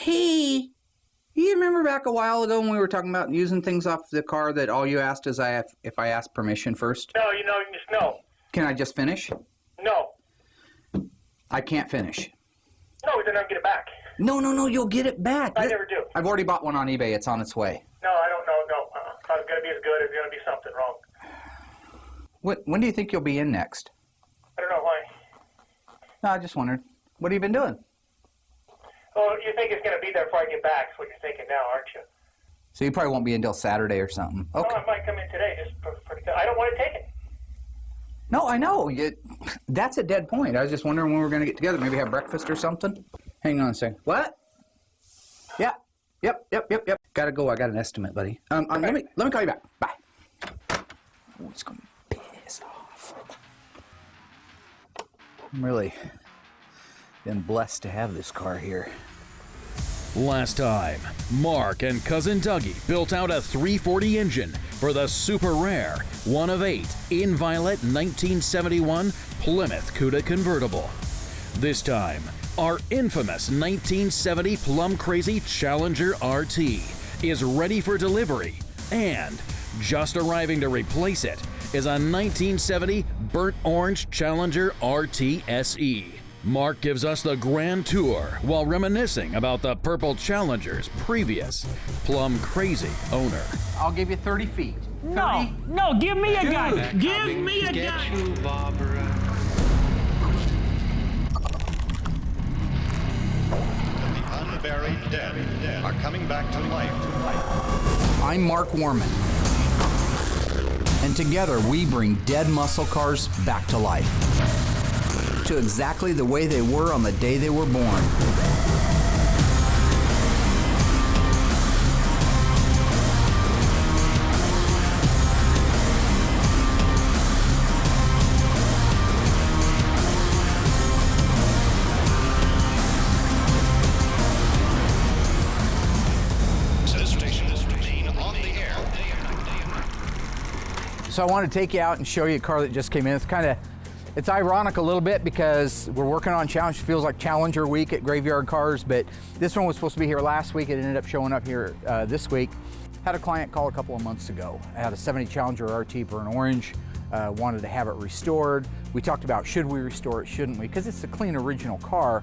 Hey, you remember back a while ago when we were talking about using things off the car that all you asked is if I asked permission first? No, just no. Can I just finish? No. I can't finish. No, then I'll get it back. No, you'll get it back. I never do. I've already bought one on eBay. It's on its way. No, I don't know. No. It's going to be as good. It's going to be something wrong. When do you think you'll be in next? I don't know why. No, I just wondered. What have you been doing? Well, you think it's going to be there before I get back. That's what you're thinking now, aren't you? So you probably won't be until Saturday or something. Okay. No, I might come in today. I don't want to take it. No, I know. That's a dead point. I was just wondering when we were going to get together. Maybe have breakfast or something. Hang on a second. What? Yeah. Yep. Gotta go. I got an estimate, buddy. Let me call you back. Bye. Oh, it's going to piss off. I'm really been blessed to have this car here. Last time, Mark and cousin Dougie built out a 340 engine for the super rare 1 of 8 Inviolate 1971 Plymouth Cuda convertible. This time, our infamous 1970 Plum Crazy Challenger RT is ready for delivery, and just arriving to replace it is a 1970 Burnt Orange Challenger RT SE. Mark gives us the grand tour while reminiscing about the Purple Challenger's previous Plum Crazy owner. I'll give you 30 feet. 30? No, give me a gun. Give me a gun. You, Barbara. The unburied dead are coming back to life. I'm Mark Warman, and together we bring dead muscle cars back to life, to exactly the way they were on the day they were born. So I want to take you out and show you a car that just came in. It's ironic a little bit because we're working on Challenge. It feels like Challenger week at Graveyard Cars, but this one was supposed to be here last week. It ended up showing up here this week. Had a client call a couple of months ago. I had a 70 Challenger RT Burnt Orange, wanted to have it restored. We talked about should we restore it, shouldn't we? Because it's a clean original car,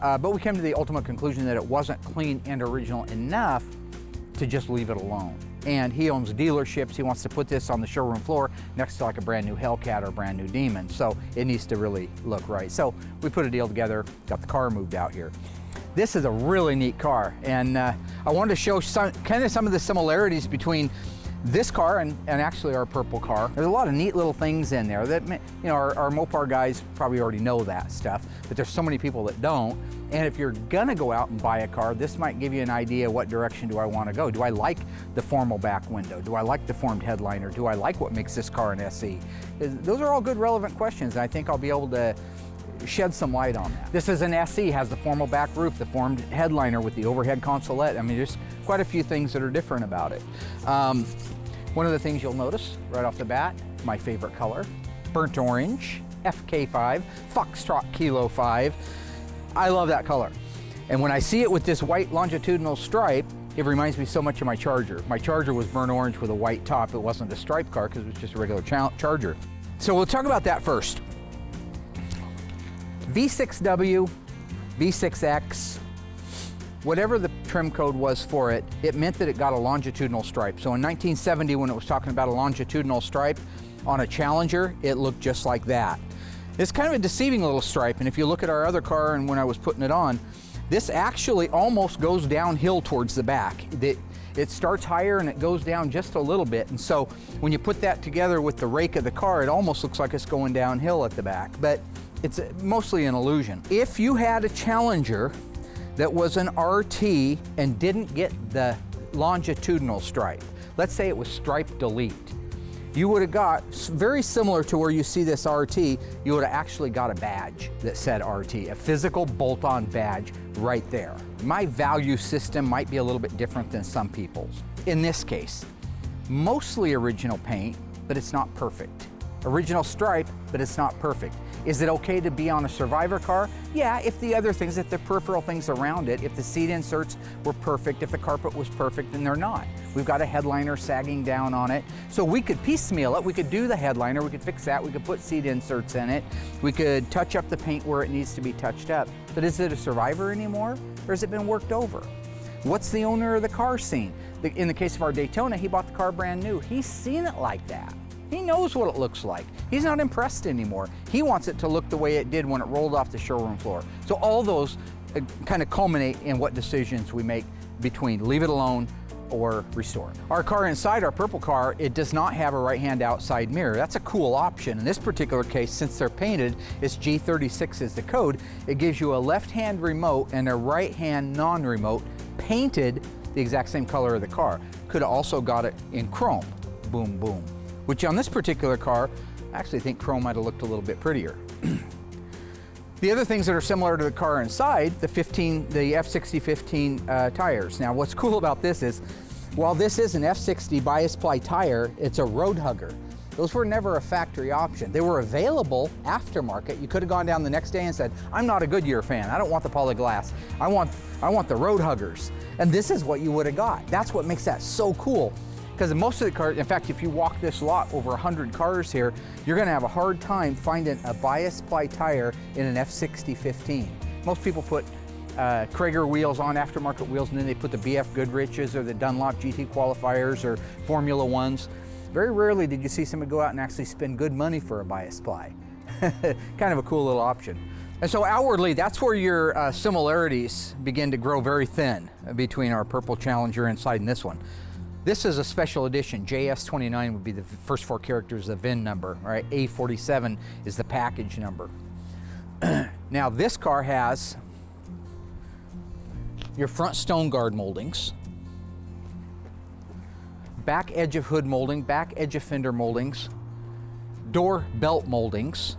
but we came to the ultimate conclusion that it wasn't clean and original enough to just leave it alone. And he owns dealerships. He wants to put this on the showroom floor next to like a brand new Hellcat or a brand new Demon. So it needs to really look right. So we put a deal together, got the car moved out here. This is a really neat car. And I wanted to show some of the similarities between this car and actually our purple car. There's a lot of neat little things in there that, you know, our Mopar guys probably already know that stuff, but there's so many people that don't. And if you're gonna go out and buy a car, this might give you an idea what direction do I want to go. Do I like the formal back window? Do I like the formed headliner? Do I like what makes this car an SE? Those are all good relevant questions, and I think I'll be able to shed some light on that. This is an SE, has the formal back roof, the formed headliner with the overhead Consolet. I mean, there's quite a few things that are different about it. One of the things you'll notice right off the bat, my favorite color, burnt orange, FK5, Foxtrot Kilo 5. I love that color. And when I see it with this white longitudinal stripe, it reminds me so much of my Charger. My Charger was burnt orange with a white top. It wasn't a stripe car because it was just a regular Charger. So we'll talk about that first. V6W, V6X, whatever the trim code was for it, it meant that it got a longitudinal stripe. So in 1970, when it was talking about a longitudinal stripe on a Challenger, it looked just like that. It's kind of a deceiving little stripe, and if you look at our other car and when I was putting it on, this actually almost goes downhill towards the back. It starts higher and it goes down just a little bit, and so when you put that together with the rake of the car, it almost looks like it's going downhill at the back, but it's mostly an illusion. If you had a Challenger that was an RT and didn't get the longitudinal stripe, let's say it was stripe delete, you would have got, very similar to where you see this RT, you would have actually got a badge that said RT, a physical bolt-on badge right there. My value system might be a little bit different than some people's. In this case, mostly original paint, but it's not perfect. Original stripe, but it's not perfect. Is it okay to be on a Survivor car? Yeah, if the other things, if the peripheral things around it, if the seat inserts were perfect, if the carpet was perfect, then they're not. We've got a headliner sagging down on it. So we could piecemeal it. We could do the headliner, we could fix that, we could put seat inserts in it, we could touch up the paint where it needs to be touched up. But is it a Survivor anymore, or has it been worked over? What's the owner of the car seen? In the case of our Daytona, he bought the car brand new. He's seen it like that. He knows what it looks like. He's not impressed anymore. He wants it to look the way it did when it rolled off the showroom floor. So all those kind of culminate in what decisions we make between leave it alone or restore. Our car inside, our purple car, it does not have a right-hand outside mirror. That's a cool option. In this particular case, since they're painted, it's G36 is the code, it gives you a left-hand remote and a right-hand non-remote painted the exact same color of the car. Could have also got it in chrome, boom, boom. Which on this particular car, I actually think chrome might have looked a little bit prettier. The other things that are similar to the car inside, the F60 15 tires. Now what's cool about this is, while this is an F60 bias ply tire, it's a road hugger. Those were never a factory option. They were available aftermarket. You could have gone down the next day and said, I'm not a Goodyear fan, I don't want the polyglass, I want the road huggers. And this is what you would have got. That's what makes that so cool. Because most of the cars, in fact, if you walk this lot, over 100 cars here, you're gonna have a hard time finding a bias ply tire in an F60 15. Most people put Krager wheels on, aftermarket wheels, and then they put the BF Goodriches or the Dunlop GT qualifiers or Formula Ones. Very rarely did you see someone go out and actually spend good money for a bias ply. Kind of a cool little option. And so outwardly, that's where your similarities begin to grow very thin between our purple Challenger inside and this one. This is a special edition. JS29 would be the first 4 characters of the VIN number, right? A47 is the package number. Now this car has your front stone guard moldings, back edge of hood molding, back edge of fender moldings, door belt moldings.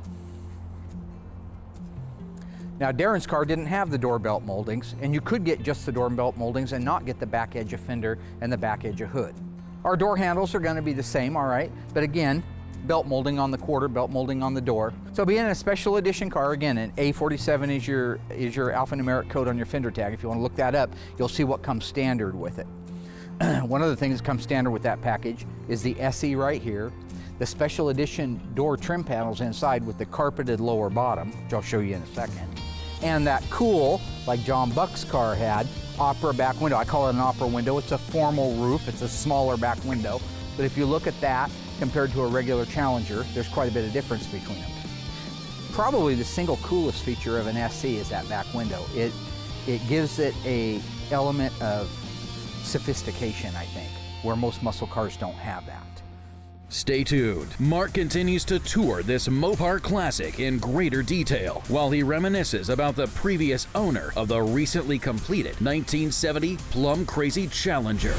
Now Daren's car didn't have the door belt moldings, and you could get just the door belt moldings and not get the back edge of fender and the back edge of hood. Our door handles are gonna be the same, all right, but again, belt molding on the quarter, belt molding on the door. So being a special edition car, again, an A47 is your alphanumeric code on your fender tag. If you wanna look that up, you'll see what comes standard with it. One of the things that comes standard with that package is the SE right here, the special edition door trim panels inside with the carpeted lower bottom, which I'll show you in a second. And that cool, like John Buck's car had, opera back window. I call it an opera window. It's a formal roof. It's a smaller back window. But if you look at that compared to a regular Challenger, there's quite a bit of difference between them. Probably the single coolest feature of an SE is that back window. It gives it a element of sophistication, I think, where most muscle cars don't have that. Stay tuned. Mark continues to tour this Mopar classic in greater detail while he reminisces about the previous owner of the recently completed 1970 Plum Crazy Challenger.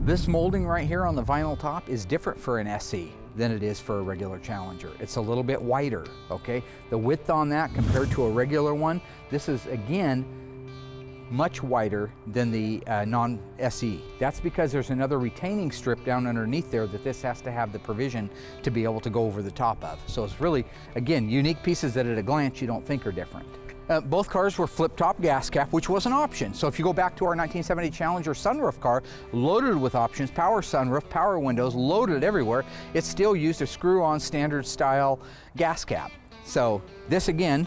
This molding right here on the vinyl top is different for an SE than it is for a regular Challenger. It's a little bit wider, okay? The width on that compared to a regular one, this is again much wider than the non-SE. That's because there's another retaining strip down underneath there that this has to have the provision to be able to go over the top of. So it's really, again, unique pieces that at a glance you don't think are different. Both cars were flip-top gas cap, which was an option. So if you go back to our 1970 Challenger sunroof car, loaded with options, power sunroof, power windows, loaded everywhere, it still used a screw-on standard style gas cap. So this again,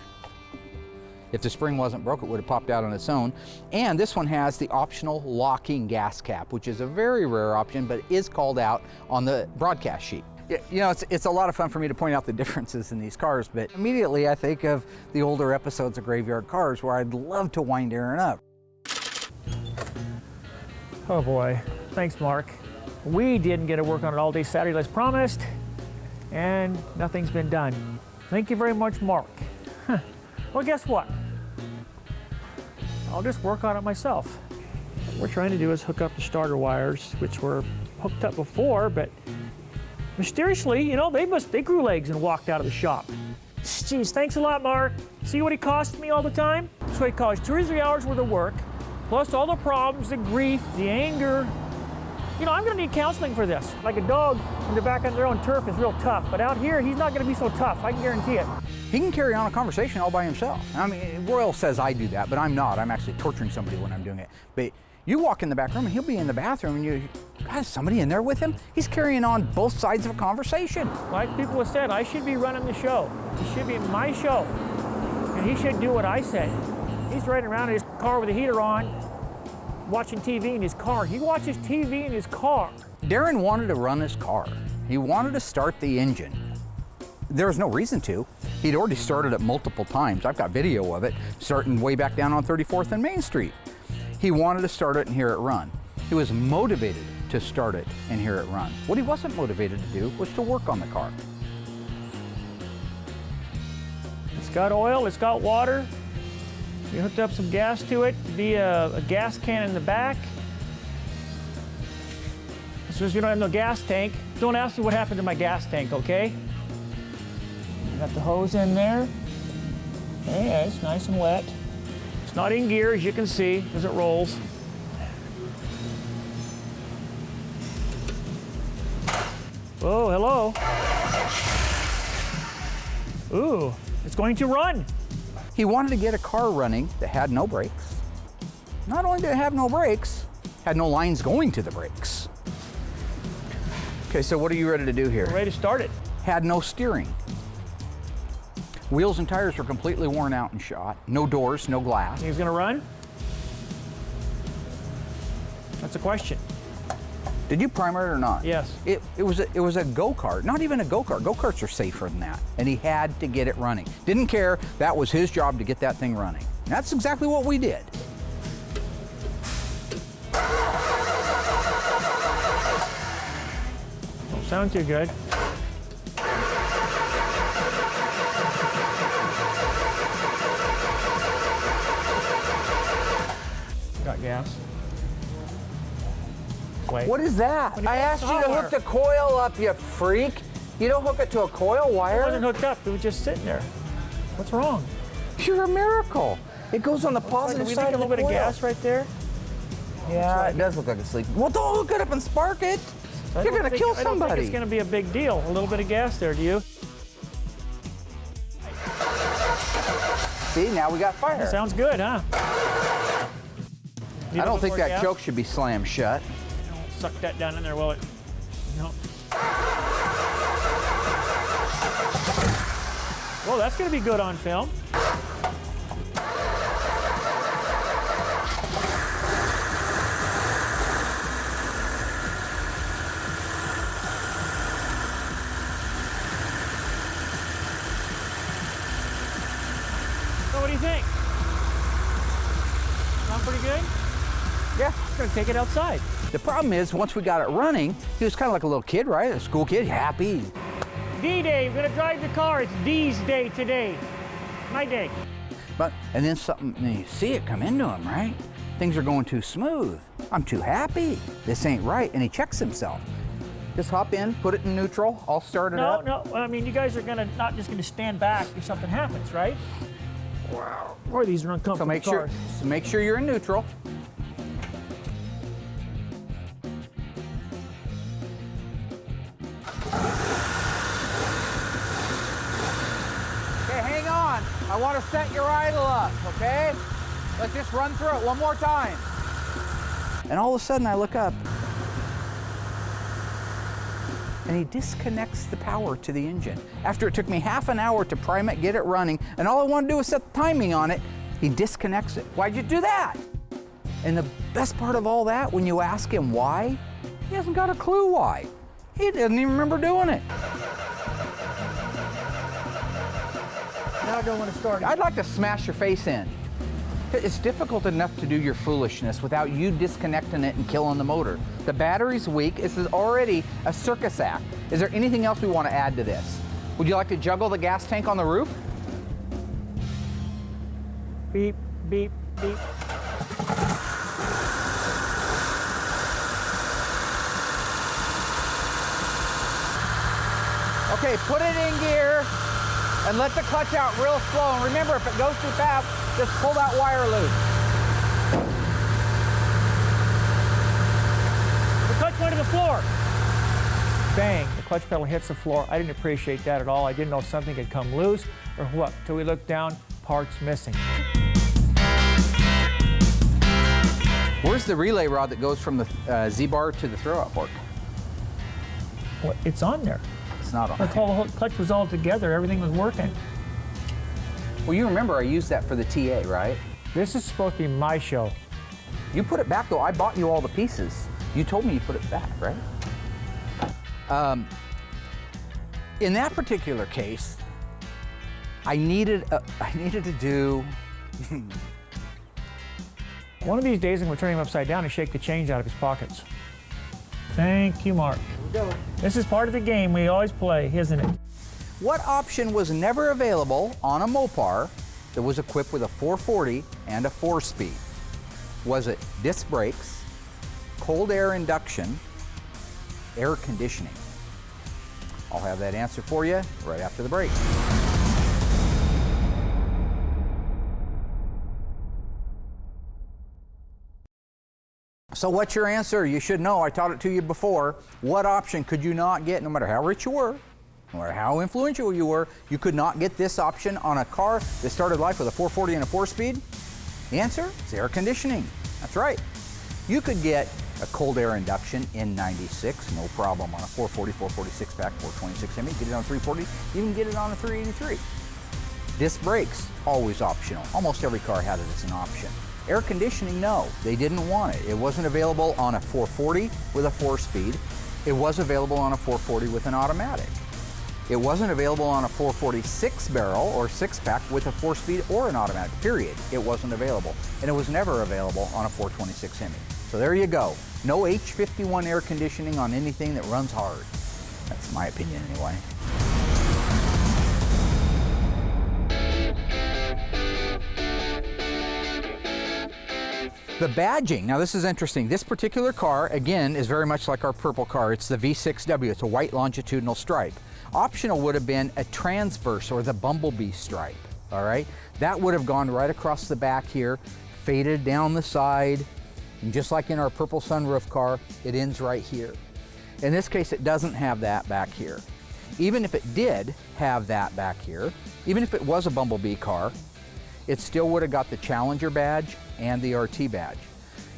if the spring wasn't broke, it would have popped out on its own. And this one has the optional locking gas cap, which is a very rare option, but is called out on the broadcast sheet. You know, it's a lot of fun for me to point out the differences in these cars, but immediately I think of the older episodes of Graveyard Cars where I'd love to wind Daren up. Oh boy, thanks Mark. We didn't get to work on it all day Saturday as promised, and nothing's been done. Thank you very much, Mark. Well, guess what? I'll just work on it myself. What we're trying to do is hook up the starter wires, which were hooked up before, but mysteriously, you know, they grew legs and walked out of the shop. Geez, thanks a lot, Mark. See what he costs me all the time? So he costs 2 or 3 hours worth of work, plus all the problems, the grief, the anger. You know, I'm gonna need counseling for this. Like a dog in the back on their own turf is real tough, but out here, he's not gonna be so tough, I can guarantee it. He can carry on a conversation all by himself. I mean, Royal says I do that, but I'm not. I'm actually torturing somebody when I'm doing it. But you walk in the back room and he'll be in the bathroom and you, God, is somebody in there with him? He's carrying on both sides of a conversation. Like people have said, I should be running the show. It should be my show. And he should do what I say. He's riding around in his car with the heater on, watching TV in his car. He watches TV in his car. Daren wanted to run his car. He wanted to start the engine. There was no reason to. He'd already started it multiple times. I've got video of it, starting way back down on 34th and Main Street. He wanted to start it and hear it run. He was motivated to start it and hear it run. What he wasn't motivated to do was to work on the car. It's got oil, it's got water. We hooked up some gas to it via a gas can in the back. So we don't have no gas tank. Don't ask me what happened to my gas tank, okay? Got the hose in there. Yeah, it's nice and wet. It's not in gear, as you can see, as it rolls. Oh, hello. Ooh, it's going to run. He wanted to get a car running that had no brakes. Not only did it have no brakes, had no lines going to the brakes. Okay, so what are you ready to do here? We're ready to start it. Had no steering. Wheels and tires were completely worn out and shot. No doors, no glass. Think it's gonna run? That's a question. Did you primer it or not? Yes. It was a go-kart, not even a go-kart. Go-karts are safer than that. And he had to get it running. Didn't care, that was his job to get that thing running. And that's exactly what we did. Don't sound too good. Got gas. Wait. What is that? I asked you to hook the coil up, you freak. You don't hook it to a coil It wire? wasn't hooked up, it was just sitting there. What's wrong? You're a miracle. It goes on the positive we side leak a of the little bit of coil. gas right there? Yeah, it does look like it's leaking. Well, don't hook it up and spark it. You're gonna kill I don't think somebody. it's gonna be a big deal. A little bit of gas there, do you? See, now we got fire. Sounds good, huh? Need I a don't little think more that gas? choke should be slammed shut. Suck that down in there, will it? No. Well, that's gonna be good on film. So what do you think? Sound pretty good? Yeah. We're gonna take it outside. The problem is, once we got it running, he was kind of like a little kid, right? A school kid, happy. D-Day, we're gonna drive the car. It's D's day today. My day. And then something, and you see it come into him, right? Things are going too smooth. I'm too happy. This ain't right. And he checks himself. Just hop in, put it in neutral. I'll start it up. No. I mean, you guys are not just gonna stand back if something happens, right? Wow. Boy, these are uncomfortable So make sure you're in neutral. Okay, hang on. I want to set your idle up, okay? Let's just run through it one more time. And all of a sudden I look up and he disconnects the power to the engine. After it took me half an hour to prime it, get it running, and all I want to do is set the timing on it, he disconnects it. Why'd you do that? And the best part of all that, when you ask him why, he hasn't got a clue why. He doesn't even remember doing it. Now I don't want to start it. I'd like to smash your face in. It's difficult enough to do your foolishness without you disconnecting it and killing the motor. The battery's weak. This is already a circus act. Is there anything else we want to add to this? Would you like to juggle the gas tank on the roof? Beep, beep, beep. Okay, put it in gear. And let the clutch out real slow. And remember, if it goes too fast, just pull that wire loose. The clutch went to the floor. Bang, the clutch pedal hits the floor. I didn't appreciate that at all. I didn't know something had come loose or what. Till we looked down, parts missing. Where's the relay rod that goes from the Z-bar to the throwout fork? Well, it's on there. It's not on The there. whole clutch was all together. Everything was working. Well, you remember I used that for the TA, right? This is supposed to be my show. You put it back, though. I bought you all the pieces. You told me you put it back, right? In that particular case, I needed to do. One of these days, I'm going to turn him upside down and shake the change out of his pockets. Thank you, Mark. Here we go. This is part of the game we always play, isn't it? What option was never available on a Mopar that was equipped with a 440 and a 4-speed? Was it disc brakes, cold air induction, air conditioning? I'll have that answer for you right after the break. So what's your answer? You should know, I taught it to you before. What option could you not get, no matter how rich you were, no matter how influential you were, you could not get this option on a car that started life with a 440 and a 4-speed? The answer is air conditioning. That's right. You could get a cold air induction in 96, no problem, on a 440, 446 pack, 426 Hemi. Get it on a 340, even get it on a 383. Disc brakes, always optional. Almost every car had it as an option. Air conditioning, no, they didn't want it. It wasn't available on a 440 with a 4-speed. It was available on a 440 with an automatic. It wasn't available on a 446 barrel or 6-pack with a 4-speed or an automatic, period. It wasn't available. And it was never available on a 426 Hemi. So there you go. No H51 air conditioning on anything that runs hard. That's my opinion anyway. The badging, now this is interesting. This particular car, again, is very much like our purple car. It's the V6W, it's a white longitudinal stripe. Optional would have been a transverse or the bumblebee stripe, all right? That would have gone right across the back here, faded down the side, and just like in our purple sunroof car, it ends right here. In this case, it doesn't have that back here. Even if it did have that back here, even if it was a bumblebee car, it still would have got the Challenger badge and the RT badge.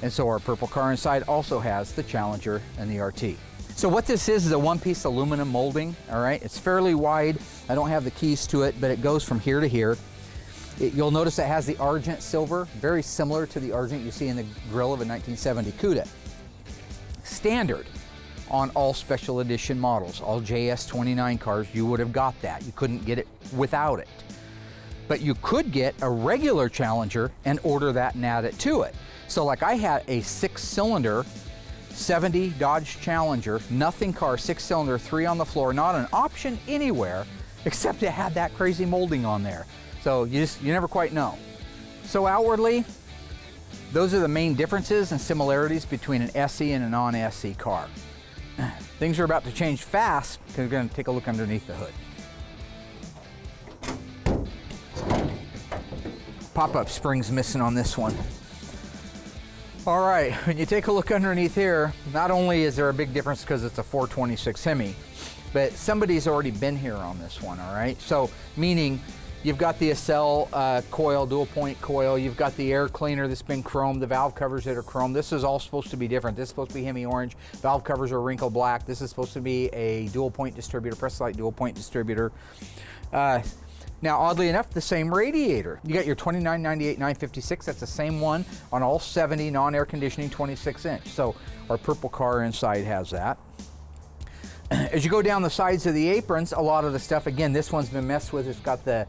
And so our purple car inside also has the Challenger and the RT. So what this is a one-piece aluminum molding, all right? It's fairly wide. I don't have the keys to it, but it goes from here to here. You'll notice it has the argent silver, very similar to the argent you see in the grille of a 1970 Cuda. Standard on all special edition models, all JS29 cars, you would have got that. You couldn't get it without it. But you could get a regular Challenger and order that and add it to it. So like I had a 6-cylinder 70 Dodge Challenger, nothing car, 6-cylinder, 3 on the floor, not an option anywhere, except it had that crazy molding on there. So you never quite know. So outwardly, those are the main differences and similarities between an SE and a non-SE car. Things are about to change fast because we're going to take a look underneath the hood. Pop-up springs missing on this one. All right, when you take a look underneath here, not only is there a big difference because it's a 426 Hemi, but somebody's already been here on this one, all right? So, meaning you've got the Acel coil, dual point coil, you've got the air cleaner that's been chromed, the valve covers that are chromed. This is all supposed to be different. This is supposed to be Hemi orange, valve covers are wrinkle black. This is supposed to be a dual point distributor, press light dual point distributor. Now, oddly enough, the same radiator. You got your 2998 956, that's the same one on all 70 non-air conditioning 26-inch. So our purple car inside has that. As you go down the sides of the aprons, a lot of the stuff, again, this one's been messed with. It's got the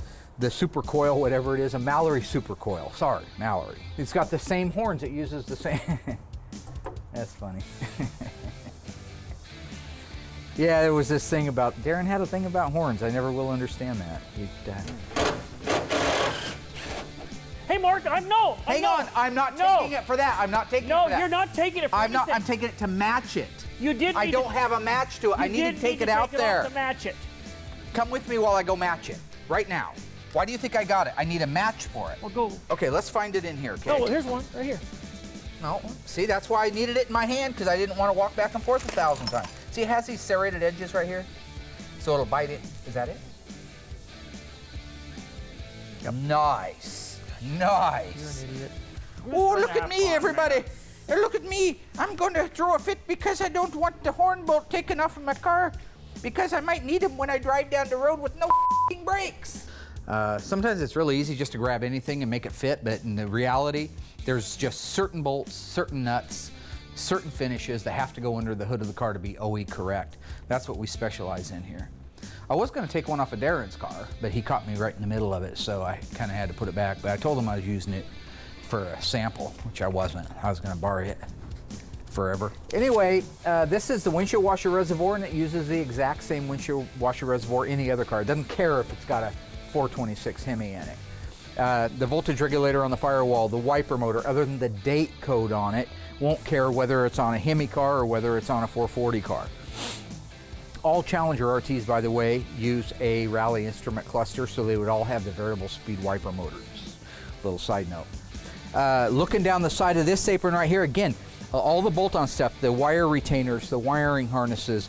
super coil, whatever it is, a Mallory super coil. Sorry, Mallory. It's got the same horns. It uses the same. That's funny. Yeah, there was this thing about, Daren had a thing about horns. I never will understand that. Hey, Mark, Hang on, I'm not taking it for that. I'm not taking it for that. No, you're not taking it for I'm not, I'm taking it to match it. You did. I don't have a match to it. I need to take it out there. To match it. Come with me while I go match it. right now. Why do you think I got it? I need a match for it. Well, go. Okay, let's find it in here, okay? Oh, well, here's one right here. No, see, that's why I needed it in my hand, because I didn't want to walk back and forth 1,000 times. See, it has these serrated edges right here, so it'll bite it. Is that it? Yep. Nice, nice. You're an idiot. Oh, look at me, everybody. Look at me. I'm going to throw a fit because I don't want the horn bolt taken off of my car, because I might need them when I drive down the road with no f***ing brakes. Sometimes it's really easy just to grab anything and make it fit, but in the reality, there's just certain bolts, certain nuts, certain finishes that have to go under the hood of the car to be OE correct. That's what we specialize in here. I was going to take one off of Daren's car, but he caught me right in the middle of it, so I kind of had to put it back. But I told him I was using it for a sample, which I wasn't. I was going to borrow it forever. Anyway, this is the windshield washer reservoir, and it uses the exact same windshield washer reservoir any other car. It doesn't care if it's got a 426 Hemi in it. The voltage regulator on the firewall, the wiper motor, other than the date code on it, won't care whether it's on a Hemi car or whether it's on a 440 car. All Challenger RTs, by the way, use a rally instrument cluster, so they would all have the variable speed wiper motors. Little side note. Looking down the side of this apron right here, again, all the bolt-on stuff, the wire retainers, the wiring harnesses,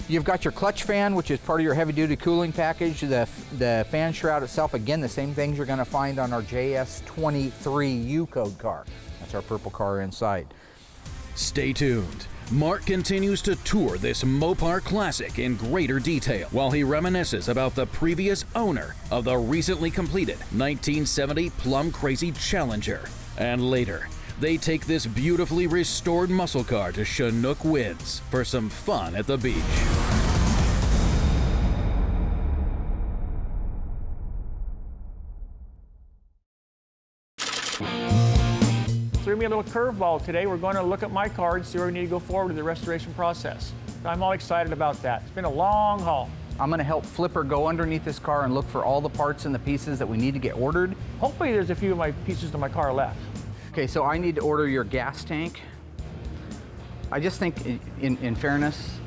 you've got your clutch fan, which is part of your heavy-duty cooling package, the fan shroud itself, again, the same things you're going to find on our JS23 U-code car. That's our purple car inside. Stay tuned. Mark continues to tour this Mopar classic in greater detail while he reminisces about the previous owner of the recently completed 1970 Plum Crazy Challenger. And later, they take this beautifully restored muscle car to Chinook Winds for some fun at the beach. So we're going to be a little curveball today. We're going to look at my car and see where we need to go forward with the restoration process. I'm all excited about that. It's been a long haul. I'm going to help Flipper go underneath this car and look for all the parts and the pieces that we need to get ordered. Hopefully there's a few of my pieces of my car left. Okay, so I need to order your gas tank. I just think, in fairness,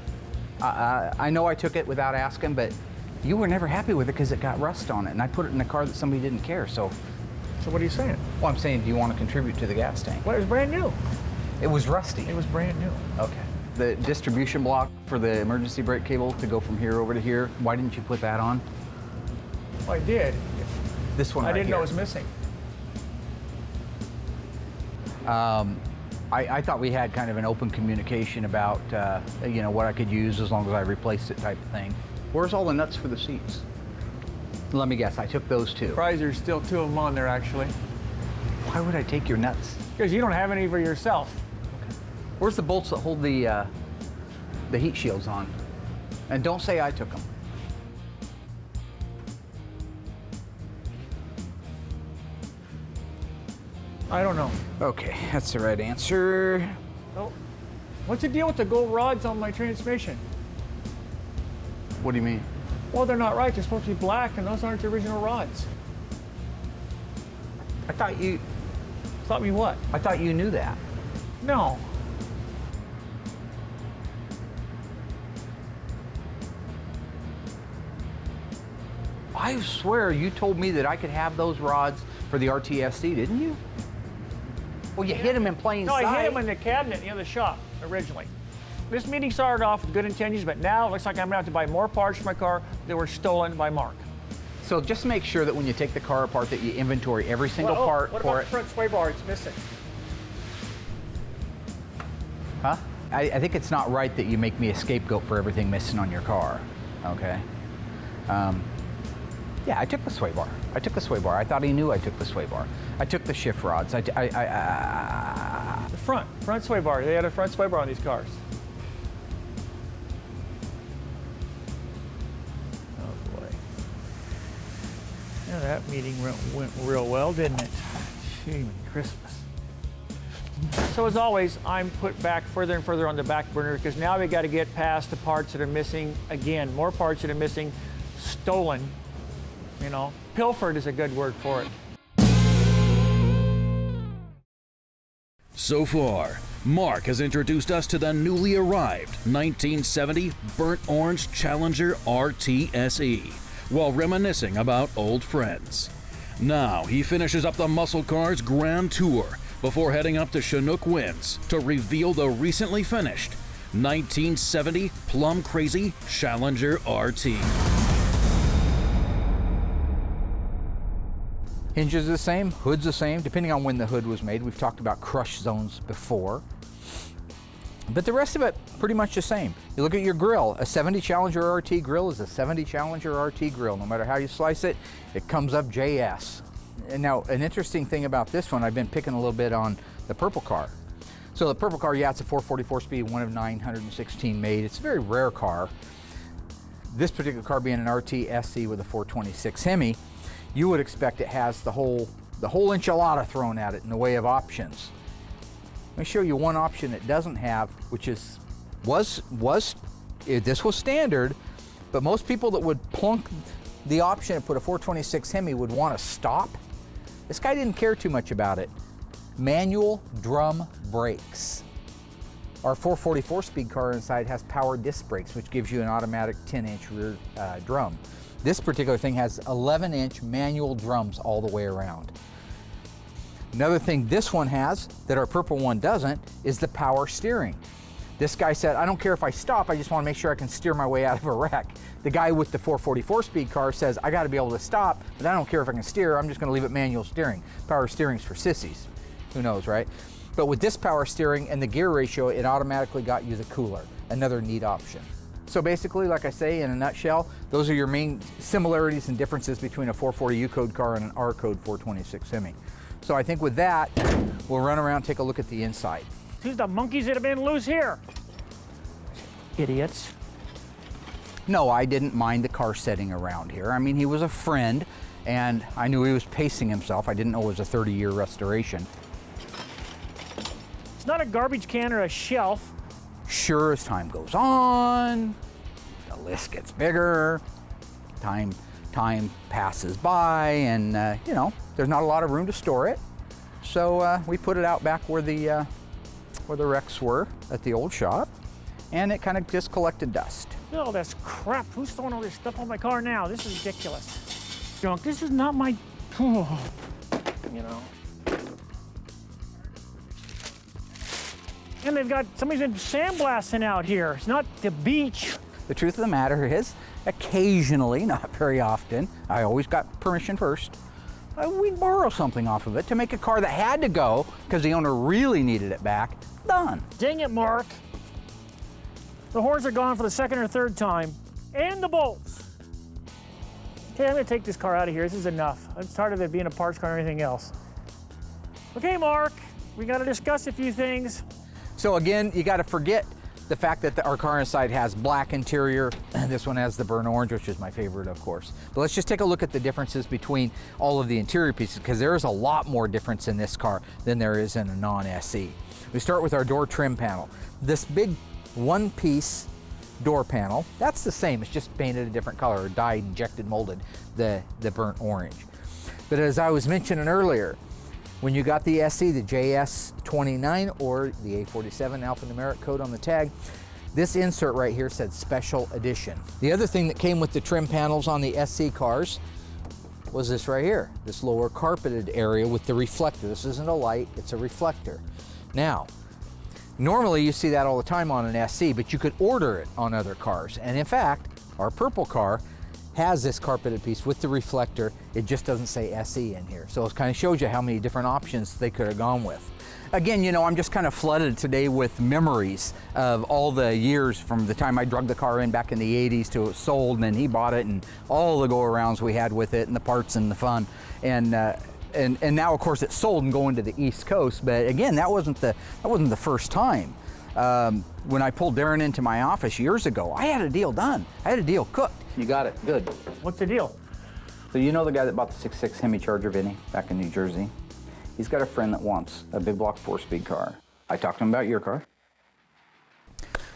I know I took it without asking, but you were never happy with it because it got rust on it, and I put it in a car that somebody didn't care, so. So what are you saying? Well, I'm saying, do you want to contribute to the gas tank? Well, it was brand new. It was rusty. It was brand new. Okay. The distribution block for the emergency brake cable to go from here over to here, why didn't you put that on? Well, I did. This one I right didn't know here. it was missing. I thought we had kind of an open communication about, you know, what I could use as long as I replaced it type of thing. Where's all the nuts for the seats? Let me guess, I took those too. Surprised there's still two of them on there, actually. Why would I take your nuts? Because you don't have any for yourself. Where's the bolts that hold the heat shields on? And don't say I took them. I don't know. Okay, that's the right answer. Oh. What's the deal with the gold rods on my transmission? What do you mean? Well, they're not right. They're supposed to be black, and those aren't the original rods. I thought you Thought me what? I thought you knew that. No. I swear you told me that I could have those rods for the RTSC, didn't you? Well, you hit them in plain sight. No, I hit them in the cabinet in the shop originally. This meeting started off with good intentions, but now it looks like I'm gonna have to buy more parts for my car that were stolen by Mark. So just make sure that when you take the car apart that you inventory every single part what for about it. the front sway bar? It's missing. Huh? I think it's not right that you make me a scapegoat for everything missing on your car, okay? Yeah, I took the sway bar. I took the sway bar. I thought he knew I took the sway bar. I took the shift rods. The front sway bar. They had a front sway bar on these cars. Oh boy. Yeah, that meeting went real well, didn't it? Gee, Christmas. So as always, I'm put back further and further on the back burner because now we got to get past the parts that are missing. Again, more parts that are missing, stolen. You know, pilfered is a good word for it. So far, Mark has introduced us to the newly arrived 1970 Burnt Orange Challenger RTSE, while reminiscing about old friends. Now he finishes up the muscle car's grand tour before heading up to Chinook Winds to reveal the recently finished 1970 Plum Crazy Challenger RT. Hinge is the same, hood's the same, depending on when the hood was made. We've talked about crush zones before. But the rest of it, pretty much the same. You look at your grill, a 70 Challenger RT grill is a 70 Challenger RT grill. No matter how you slice it, it comes up JS. And now, an interesting thing about this one, I've been picking a little bit on the purple car. So the purple car, yeah, it's a 444 speed, one of 916 made. It's a very rare car. This particular car being an RT SC with a 426 Hemi, you would expect it has the whole enchilada thrown at it in the way of options. Let me show you one option it doesn't have, which is this was standard, but most people that would plunk the option and put a 426 Hemi would want to stop. This guy didn't care too much about it. Manual drum brakes. Our 444 speed car inside has power disc brakes, which gives you an automatic 10-inch rear drum. This particular thing has 11-inch manual drums all the way around. Another thing this one has that our purple one doesn't is the power steering. This guy said, I don't care if I stop, I just want to make sure I can steer my way out of a wreck. The guy with the 444 speed car says, I got to be able to stop, but I don't care if I can steer, I'm just going to leave it manual steering. Power steering's for sissies. Who knows, right? But with this power steering and the gear ratio, it automatically got you the cooler. Another neat option. So basically, like I say, in a nutshell, those are your main similarities and differences between a 440 U-code car and an R-code 426 Hemi. So I think with that, we'll run around and take a look at the inside. Who's the monkeys that have been loose here? Idiots. No, I didn't mind the car setting around here. I mean, he was a friend, and I knew he was pacing himself. I didn't know it was a 30-year restoration. It's not a garbage can or a shelf. Sure, as time goes on, the list gets bigger, time passes by, and you know, there's not a lot of room to store it. So we put it out back where the wrecks were at the old shop, and it kind of just collected dust. Look at all this crap. Who's throwing all this stuff on my car now? This is ridiculous. Junk, this is not my, you know. And they've got, somebody's been sandblasting out here. It's not the beach. The truth of the matter is, occasionally, not very often, I always got permission first, we'd borrow something off of it to make a car that had to go because the owner really needed it back, done. Dang it, Mark. The horns are gone for the second or third time, and the bolts. Okay, I'm gonna take this car out of here. This is enough. I'm tired of it being a parts car or anything else. Okay, Mark, we gotta discuss a few things. So again, you gotta forget the fact that our car inside has black interior. This one has the burnt orange, which is my favorite, of course. But let's just take a look at the differences between all of the interior pieces, because there is a lot more difference in this car than there is in a non-SE. We start with our door trim panel. This big one-piece door panel, that's the same, it's just painted a different color, or dyed, injected, molded the burnt orange. But as I was mentioning earlier, when you got the SE, the JS29 or the A47 alphanumeric code on the tag, this insert right here said Special Edition. The other thing that came with the trim panels on the SC cars was this right here, this lower carpeted area with the reflector. This isn't a light, it's a reflector. Now, normally you see that all the time on an SC, but you could order it on other cars. And in fact, our purple car has this carpeted piece with the reflector. It just doesn't say SE in here. So it kind of shows you how many different options they could have gone with. Again, you know, I'm just kind of flooded today with memories of all the years from the time I drug the car in back in the 80s to it was sold, and then he bought it, and all the go-arounds we had with it, and the parts and the fun. And now, of course, it's sold and going to the East Coast. But again, that wasn't the first time. When I pulled Daren into my office years ago, I had a deal done. I had a deal cooked. You got it, good. What's the deal? So you know the guy that bought the 6.6 Hemi Charger, Vinny, back in New Jersey? He's got a friend that wants a big block 4-speed car. I talked to him about your car.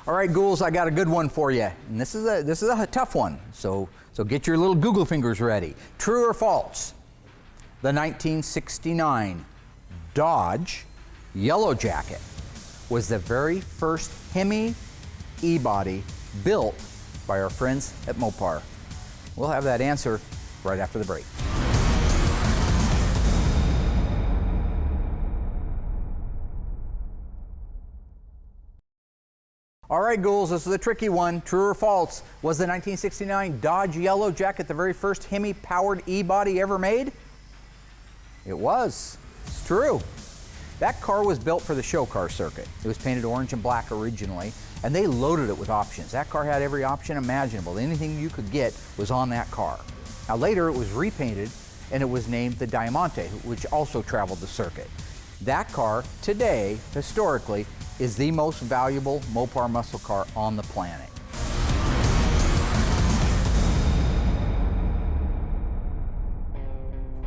All right, ghouls, I got a good one for you. And this is a tough one, so get your little Google fingers ready. True or false? The 1969 Dodge Yellow Jacket was the very first Hemi e-body built by our friends at Mopar. We'll have that answer right after the break. All right, ghouls, this is the tricky one. True or false? Was the 1969 Dodge Yellow Jacket the very first Hemi-powered E-body ever made? It was. It's true. That car was built for the show car circuit. It was painted orange and black originally, and they loaded it with options. That car had every option imaginable. Anything you could get was on that car. Now later it was repainted, and it was named the Diamante, which also traveled the circuit. That car, today, historically, is the most valuable Mopar muscle car on the planet.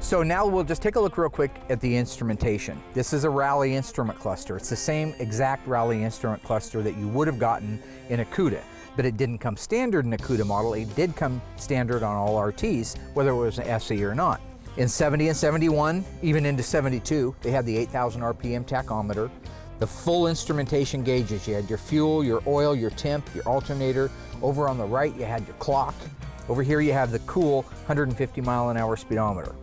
So now we'll just take a look real quick at the instrumentation. This is a rally instrument cluster. It's the same exact rally instrument cluster that you would have gotten in a CUDA, but it didn't come standard in a CUDA model. It did come standard on all RTs, whether it was an SE or not. In 70 and 71, even into 72, they had the 8,000 RPM tachometer, the full instrumentation gauges. You had your fuel, your oil, your temp, your alternator. Over on the right, you had your clock. Over here, you have the cool 150 mile an hour speedometer.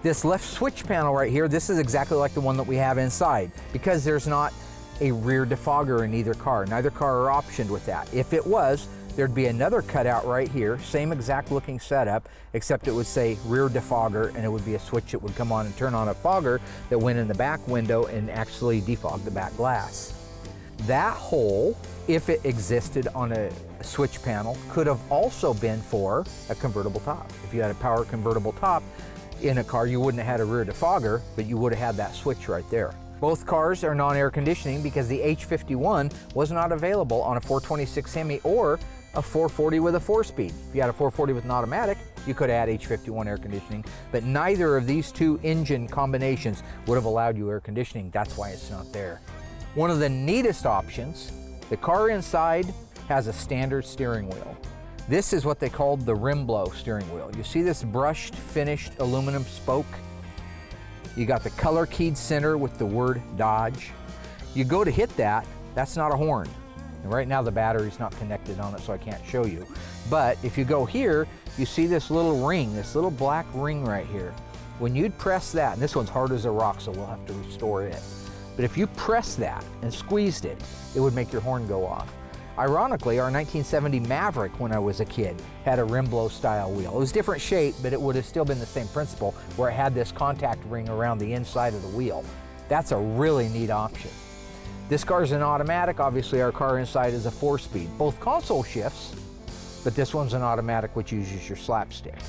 This left switch panel right here, this is exactly like the one that we have inside, because there's not a rear defogger in either car. Neither car are optioned with that. If it was, there'd be another cutout right here, same exact looking setup, except it would say rear defogger, and it would be a switch that would come on and turn on a fogger that went in the back window and actually defog the back glass. That hole, if it existed on a switch panel, could have also been for a convertible top. If you had a power convertible top in a car, you wouldn't have had a rear defogger, but you would have had that switch right there. Both cars are non-air conditioning because the H51 was not available on a 426 Hemi or a 440 with a 4-speed. If you had a 440 with an automatic, you could add H51 air conditioning, but neither of these two engine combinations would have allowed you air conditioning. That's why it's not there. One of the neatest options, the car inside has a standard steering wheel. This is what they called the rim blow steering wheel. You see this brushed, finished aluminum spoke? You got the color keyed center with the word Dodge. You go to hit that, that's not a horn. And right now the battery's not connected on it, so I can't show you. But if you go here, you see this little ring, this little black ring right here. When you'd press that, and this one's hard as a rock, so we'll have to restore it. But if you press that and squeezed it, it would make your horn go off. Ironically, our 1970 Maverick, when I was a kid, had a rim blow style wheel. It was different shape, but it would have still been the same principle, where it had this contact ring around the inside of the wheel. That's a really neat option. This car's an automatic. Obviously, our car inside is a 4-speed. Both console shifts, but this one's an automatic, which uses your slapstick.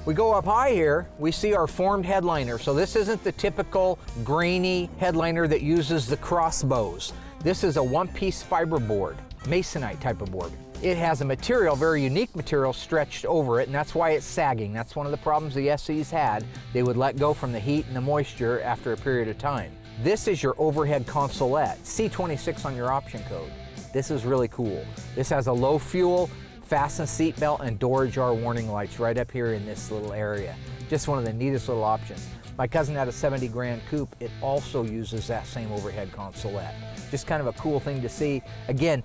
We go up high here, we see our formed headliner. So this isn't the typical grainy headliner that uses the crossbows. This is a one-piece fiberboard, masonite type of board. It has a material, very unique material, stretched over it, and that's why it's sagging. That's one of the problems the SEs had. They would let go from the heat and the moisture after a period of time. This is your overhead consolet, C26 on your option code. This is really cool. This has a low fuel, fasten seat belt, and door ajar warning lights right up here in this little area. Just one of the neatest little options. My cousin had a 70 grand coupe. It also uses that same overhead consolet. Just kind of a cool thing to see. Again,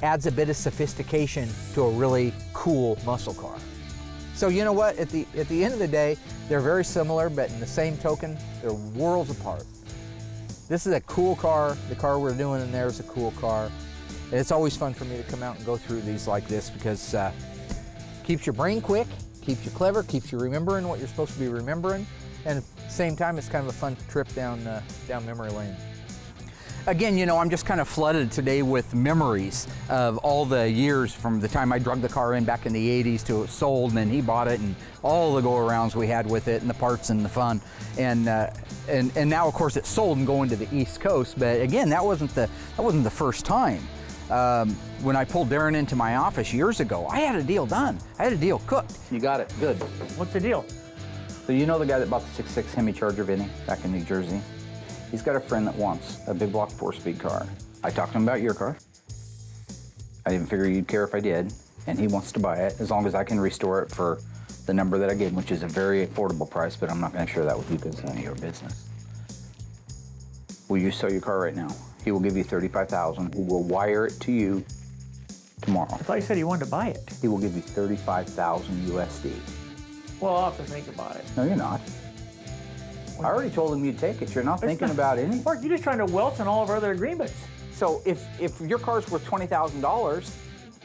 adds a bit of sophistication to a really cool muscle car. So you know what, at the end of the day, they're very similar, but in the same token, they're worlds apart. This is a cool car. The car we're doing in there is a cool car. And it's always fun for me to come out and go through these like this because keeps your brain quick, keeps you clever, keeps you remembering what you're supposed to be remembering, and at the same time, it's kind of a fun trip down memory lane. Again, you know, I'm just kind of flooded today with memories of all the years from the time I drug the car in back in the 80s to it sold, and then he bought it, and all the go-arounds we had with it, and the parts and the fun. And now, of course, it's sold and going to the East Coast. But again, that wasn't the first time. When I pulled Daren into my office years ago, I had a deal done. I had a deal cooked. You got it, good. What's the deal? So you know the guy that bought the 6.6 Hemi Challenger Vinny back in New Jersey? He's got a friend that wants a big block 4-speed car. I talked to him about your car. I didn't figure you'd care if I did, and he wants to buy it as long as I can restore it for the number that I gave him, which is a very affordable price, but I'm not going to share that with you because it's none of your business. Will you sell your car right now? He will give you $35,000. He will wire it to you tomorrow. I thought you said he wanted to buy it. He will give you 35,000 USD. Well, I'll have to think about it. No, you're not. I already told him you'd take it. You're not thinking about anything. Mark, you're just trying to welch on all of our other agreements. So if your car's worth $20,000,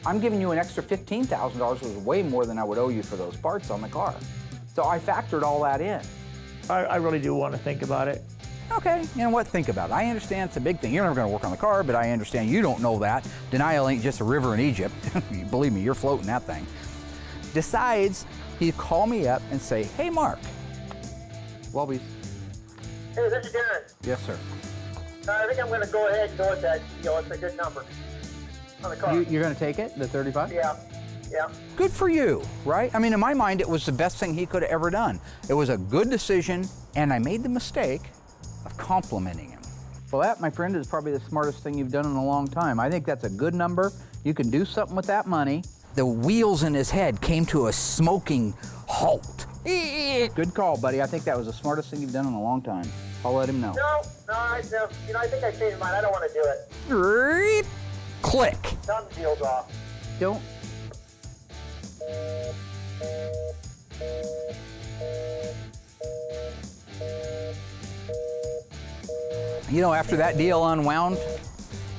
I'm giving you an extra $15,000, which is way more than I would owe you for those parts on the car. So I factored all that in. I really do want to think about it. Okay, you know what? Think about it. I understand it's a big thing. You're never going to work on the car, but I understand you don't know that. Denial ain't just a river in Egypt. Believe me, you're floating that thing. Decides he'd call me up and say, hey, Mark. Wellby's. Hey, this is Daren. Yes, sir. I think I'm going to go ahead and go with that deal. It's a good number on the car. You're going to take it, the 35? Yeah. Good for you, right? I mean, in my mind, it was the best thing he could have ever done. It was a good decision, and I made the mistake of complimenting him. Well, that, my friend, is probably the smartest thing you've done in a long time. I think that's a good number. You can do something with that money. The wheels in his head came to a smoking halt. Good call, buddy. I think that was the smartest thing you've done in a long time. I'll let him know. No, I think I changed mine. I don't want to do it. Click. Done, the deal's off. Don't. You know, after that deal unwound,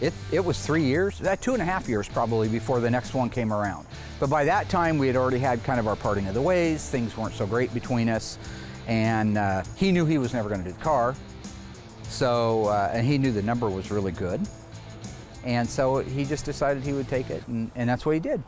it was 3 years, 2.5 years probably before the next one came around. But by that time, we had already had kind of our parting of the ways. Things weren't so great between us. And he knew he was never going to do the car. So, and he knew the number was really good. And so he just decided he would take it, and that's what he did.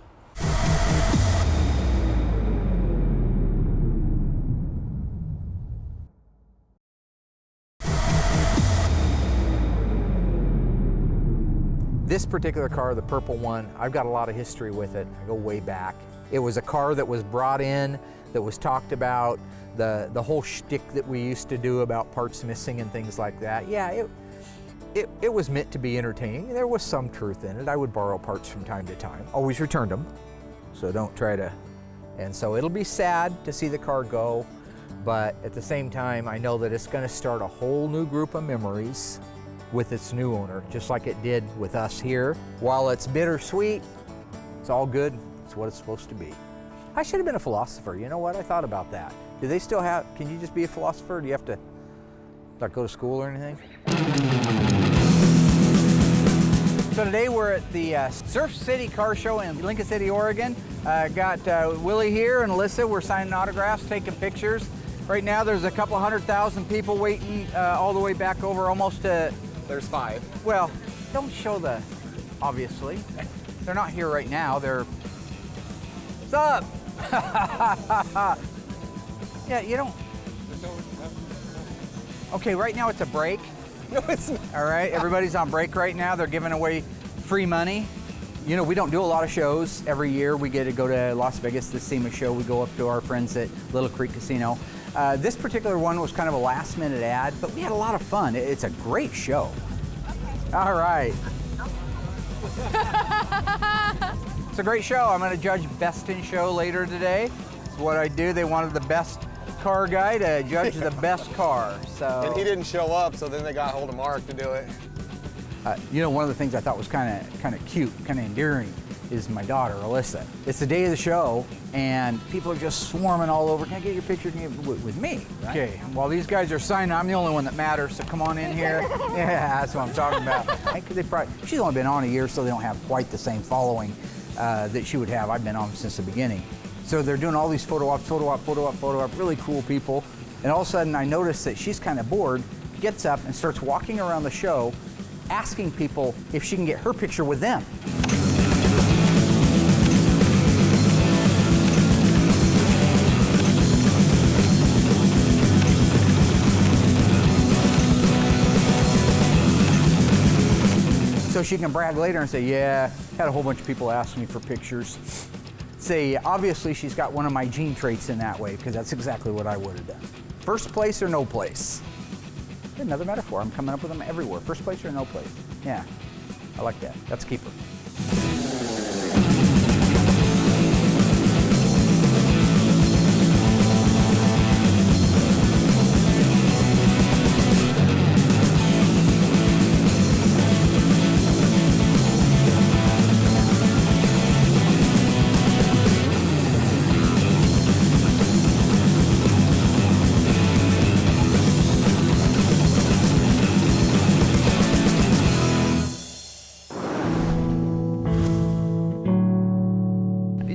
This particular car, the purple one, I've got a lot of history with it. I go way back. It was a car that was brought in, that was talked about, the whole shtick that we used to do about parts missing and things like that. Yeah, it was meant to be entertaining. There was some truth in it. I would borrow parts from time to time. Always returned them, so don't try to. And so it'll be sad to see the car go, but at the same time, I know that it's gonna start a whole new group of memories with its new owner, just like it did with us here. While it's bittersweet, it's all good. It's what it's supposed to be. I should have been a philosopher. You know what? I thought about that. Do they still have, can you just be a philosopher? Do you have to like go to school or anything? So today we're at the Surf City Car Show in Lincoln City, Oregon. Got Willie here and Alyssa. We're signing autographs, taking pictures. Right now there's a couple 100,000 people waiting all the way back over almost to... There's 5. Well, don't show the, obviously. They're not here right now. They're, what's up? Yeah, you don't. Okay, right now it's a break. No, it's not. All right, everybody's on break right now. They're giving away free money. You know, we don't do a lot of shows every year. We get to go to Las Vegas to SEMA show. We go up to our friends at Little Creek Casino. This particular one was kind of a last minute ad, but we had a lot of fun. It's a great show. Okay. All right. It's a great show. I'm going to judge Best in Show later today. It's what I do. They wanted the best car guy to judge the best car. So. And he didn't show up, so then they got hold of Mark to do it. You know, one of the things I thought was kind of cute, kind of endearing, is my daughter, Alyssa. It's the day of the show, and people are just swarming all over. Can I get your picture with me? Right? Okay, while these guys are signing, I'm the only one that matters, so come on in here. Yeah, that's what I'm talking about. She's only been on a year, so they don't have quite the same following that she would have. I've been on since the beginning. So they're doing all these photo op, really cool people. And all of a sudden, I notice that she's kind of bored, gets up and starts walking around the show, asking people if she can get her picture with them. So she can brag later and say, yeah, had a whole bunch of people ask me for pictures. Say, obviously she's got one of my gene traits in that way, because that's exactly what I would have done. First place or no place? Another metaphor, I'm coming up with them everywhere. First place or no place? Yeah, I like that. That's a keeper.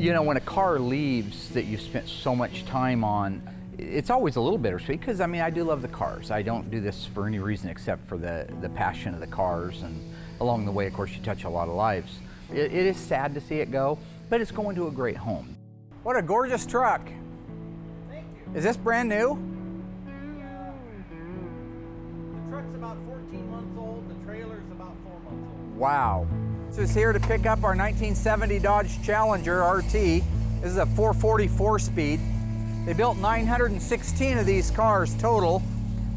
You know, when a car leaves that you've spent so much time on, it's always a little bittersweet because, I mean, I do love the cars. I don't do this for any reason except for the passion of the cars, and along the way, of course, you touch a lot of lives. It is sad to see it go, but it's going to a great home. What a gorgeous truck. Thank you. Is this brand new? The truck's about 14 months old, the trailer's about 4 months old. Wow. This is here to pick up our 1970 Dodge Challenger RT. This is a 440 4-speed. They built 916 of these cars total.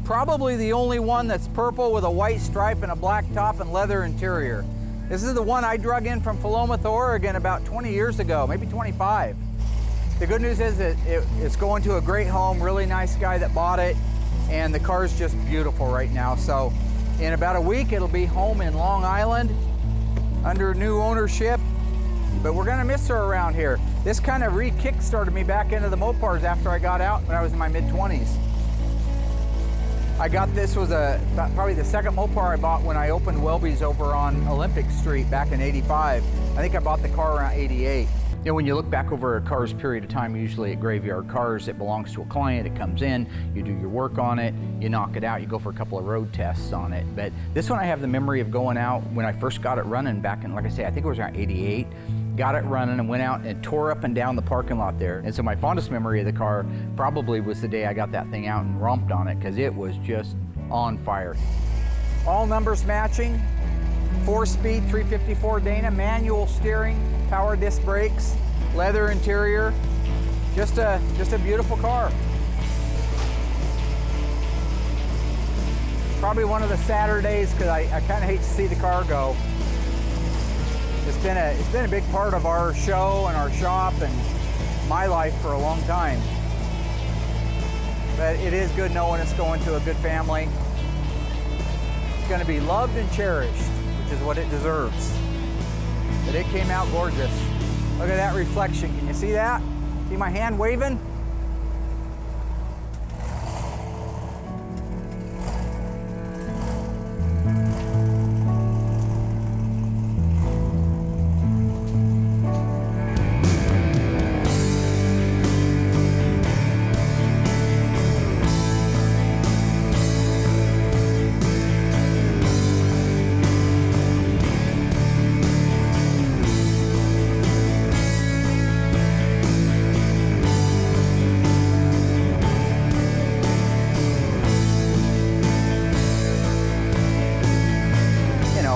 Probably the only one that's purple with a white stripe and a black top and leather interior. This is the one I drug in from Philomath, Oregon about 20 years ago, maybe 25. The good news is that it's going to a great home, really nice guy that bought it, and the car's just beautiful right now. So in about a week, it'll be home in Long Island under new ownership, but we're gonna miss her around here. This kind of re-kick-started me back into the Mopars after I got out when I was in my mid-20s. I got this was probably the second Mopar I bought when I opened Welby's over on Olympic Street back in '85. I think I bought the car around '88. You know, when you look back over a car's period of time, usually at Graveyard Cars, it belongs to a client, it comes in, you do your work on it, you knock it out, you go for a couple of road tests on it. But this one I have the memory of going out when I first got it running back in, like I say, I think it was around '88. Got it running and went out and tore up and down the parking lot there. And so my fondest memory of the car probably was the day I got that thing out and romped on it, because it was just on fire. All numbers matching, 4-speed 354 Dana, manual steering, power disc brakes, leather interior, just a beautiful car. Probably one of the sadder days because I kind of hate to see the car go. It's been a big part of our show and our shop and my life for a long time. But it is good knowing it's going to a good family. It's going to be loved and cherished, which is what it deserves. But it came out gorgeous. Look at that reflection. Can you see that? See my hand waving?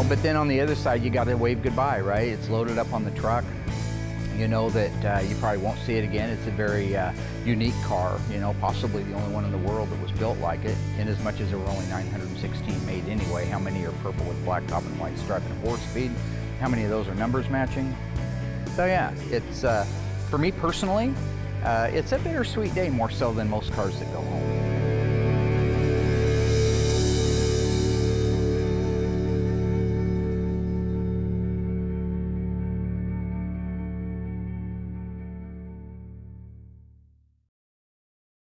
But then on the other side, you got to wave goodbye, right? It's loaded up on the truck. You know that you probably won't see it again. It's a very unique car, you know, possibly the only one in the world that was built like it. In as much as there were only 916 made anyway, how many are purple with black top and white stripe and a 4-speed? How many of those are numbers matching? So yeah, it's, for me personally, it's a bittersweet day, more so than most cars that go home.